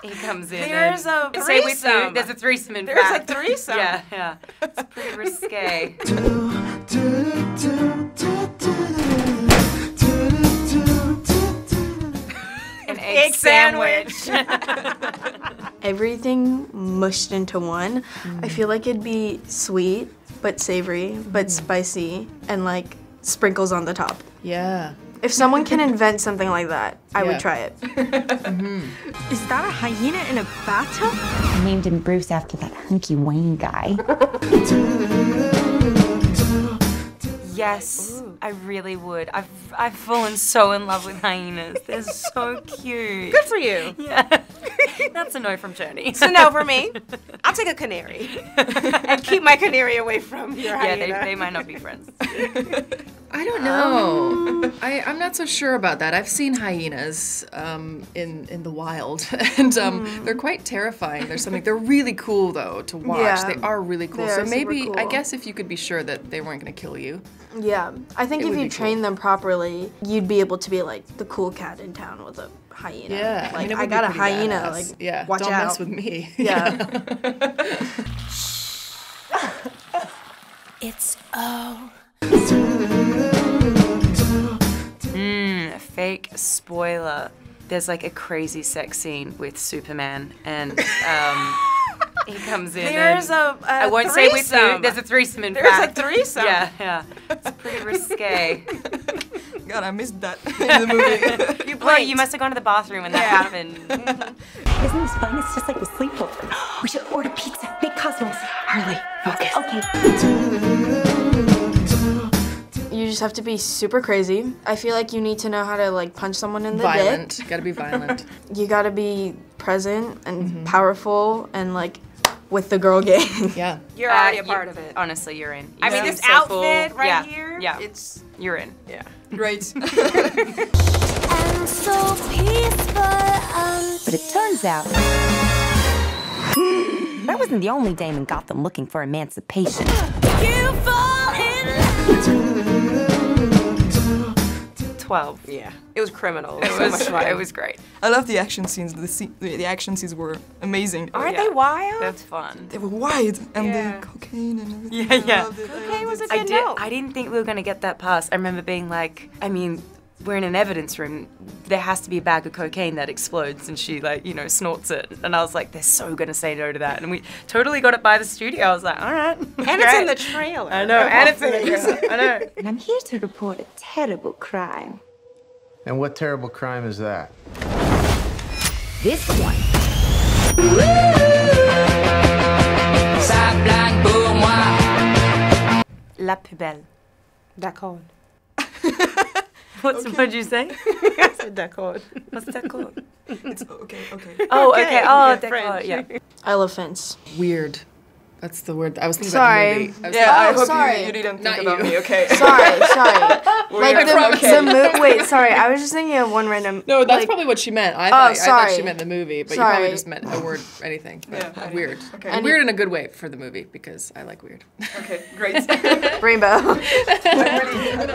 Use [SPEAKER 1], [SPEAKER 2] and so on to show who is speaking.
[SPEAKER 1] He comes in.
[SPEAKER 2] There's a
[SPEAKER 1] and
[SPEAKER 2] threesome.
[SPEAKER 1] There's a threesome in
[SPEAKER 2] There's
[SPEAKER 1] fact.
[SPEAKER 2] a threesome.
[SPEAKER 1] Yeah. It's pretty risque. An egg sandwich.
[SPEAKER 3] Everything mushed into one. I feel like it'd be sweet, but savory, but spicy, and like sprinkles on the top.
[SPEAKER 4] Yeah.
[SPEAKER 3] If someone can invent something like that, I would
[SPEAKER 4] Yeah.
[SPEAKER 3] try it. Is that a hyena in a bathtub?
[SPEAKER 5] I named him Bruce after that hunky Wayne guy.
[SPEAKER 1] Yes, I really would. I've fallen so in love with hyenas. They're so cute.
[SPEAKER 2] Good for you.
[SPEAKER 1] Yeah. That's a no from Journey.
[SPEAKER 2] It's a no for me. I'll take a canary and keep my canary away from your hyena.
[SPEAKER 1] Yeah, they might not be friends.
[SPEAKER 4] I don't know. I'm not so sure about that. I've seen hyenas in the wild, and they're quite terrifying. They're really cool though to watch.
[SPEAKER 3] Yeah.
[SPEAKER 4] They are really cool.
[SPEAKER 3] They
[SPEAKER 4] So
[SPEAKER 3] are
[SPEAKER 4] maybe
[SPEAKER 3] super cool.
[SPEAKER 4] I guess if you could be sure that they weren't going to kill you.
[SPEAKER 3] Yeah, I think
[SPEAKER 4] It
[SPEAKER 3] if
[SPEAKER 4] would
[SPEAKER 3] you
[SPEAKER 4] be
[SPEAKER 3] train
[SPEAKER 4] cool.
[SPEAKER 3] them properly, you'd be able to be like the cool cat in town with a hyena.
[SPEAKER 4] Yeah,
[SPEAKER 3] like
[SPEAKER 4] it
[SPEAKER 3] I
[SPEAKER 4] would be
[SPEAKER 3] got a
[SPEAKER 4] pretty
[SPEAKER 3] hyena.
[SPEAKER 4] badass.
[SPEAKER 3] Like,
[SPEAKER 4] yeah,
[SPEAKER 3] watch
[SPEAKER 4] don't
[SPEAKER 3] out.
[SPEAKER 4] mess with me.
[SPEAKER 3] Yeah.
[SPEAKER 1] It's fake spoiler. There's like a crazy sex scene with Superman, and he comes in.
[SPEAKER 2] There's
[SPEAKER 1] and
[SPEAKER 2] a
[SPEAKER 1] I won't say with who.
[SPEAKER 2] threesome.
[SPEAKER 1] There's a threesome in
[SPEAKER 2] There's
[SPEAKER 1] fact.
[SPEAKER 2] a threesome.
[SPEAKER 1] Yeah. It's pretty risque.
[SPEAKER 6] God, I missed that in the movie.
[SPEAKER 1] Well, you must have gone to the bathroom when that happened.
[SPEAKER 5] Isn't this fun? It's just like a sleepover. We should order pizza. Big Cosmos. Harley, focus. Okay.
[SPEAKER 3] You just have to be super crazy. I feel like you need to know how to like punch someone in the
[SPEAKER 4] Violent.
[SPEAKER 3] dick.
[SPEAKER 4] Gotta be violent.
[SPEAKER 3] You gotta be present and powerful and like with the girl gang.
[SPEAKER 4] Yeah.
[SPEAKER 2] You're already a part of it.
[SPEAKER 1] Honestly, you're in.
[SPEAKER 2] I
[SPEAKER 1] You
[SPEAKER 2] mean,
[SPEAKER 1] seem
[SPEAKER 2] this
[SPEAKER 1] so
[SPEAKER 2] outfit
[SPEAKER 1] cool.
[SPEAKER 2] right here.
[SPEAKER 1] Yeah.
[SPEAKER 2] It's
[SPEAKER 1] You're in.
[SPEAKER 2] yeah.
[SPEAKER 6] Great.
[SPEAKER 5] But it turns out that wasn't the only dame in Gotham looking for emancipation.
[SPEAKER 1] You fall in 12.
[SPEAKER 2] Yeah. It was criminal.
[SPEAKER 1] It
[SPEAKER 2] So much fun.
[SPEAKER 1] was great.
[SPEAKER 6] I love the action scenes. The action scenes were amazing.
[SPEAKER 2] Aren't
[SPEAKER 1] Yeah.
[SPEAKER 2] they wild?
[SPEAKER 1] That's fun.
[SPEAKER 6] They were wide and
[SPEAKER 2] Yeah.
[SPEAKER 6] the cocaine and everything.
[SPEAKER 1] Yeah.
[SPEAKER 6] I loved it.
[SPEAKER 2] Cocaine was a
[SPEAKER 1] I
[SPEAKER 2] good note.
[SPEAKER 1] didn't think we were gonna get that past. I remember being like, I mean, we're in an evidence room. There has to be a bag of cocaine that explodes, and she snorts it. And I was like, they're so gonna say no to that. And we totally got it by the studio. I was like, all right.
[SPEAKER 2] And it's in the trailer.
[SPEAKER 1] I know, and it's in the trailer. I know.
[SPEAKER 5] And I'm here to report a terrible crime.
[SPEAKER 7] And what terrible crime is that?
[SPEAKER 5] This one.
[SPEAKER 1] La poubelle.
[SPEAKER 2] D'accord.
[SPEAKER 1] What'd you say?
[SPEAKER 2] I said d'accord.
[SPEAKER 1] What's that called?
[SPEAKER 6] It's okay.
[SPEAKER 1] Oh, okay. Oh,
[SPEAKER 2] Yeah,
[SPEAKER 1] d'accord.
[SPEAKER 2] French.
[SPEAKER 1] Yeah.
[SPEAKER 3] Elephants.
[SPEAKER 4] Weird. That's the word. I was thinking
[SPEAKER 3] Sorry.
[SPEAKER 4] about the movie. I was
[SPEAKER 6] Yeah, I
[SPEAKER 3] Oh,
[SPEAKER 6] hope
[SPEAKER 3] sorry.
[SPEAKER 6] you didn't
[SPEAKER 4] Not
[SPEAKER 6] think about
[SPEAKER 4] you.
[SPEAKER 6] me, okay?
[SPEAKER 3] Sorry. Like
[SPEAKER 6] promise.
[SPEAKER 3] wait, sorry. I was just thinking of one random.
[SPEAKER 4] No, that's
[SPEAKER 3] like,
[SPEAKER 4] probably what she meant. I thought
[SPEAKER 3] sorry.
[SPEAKER 4] she meant the movie, but you
[SPEAKER 3] Sorry.
[SPEAKER 4] probably just meant a word, anything. But
[SPEAKER 6] Yeah,
[SPEAKER 4] weird.
[SPEAKER 6] Okay.
[SPEAKER 4] And weird in a good way for the movie because I like weird.
[SPEAKER 6] Okay, great.
[SPEAKER 3] rainbow.
[SPEAKER 6] I'm ready.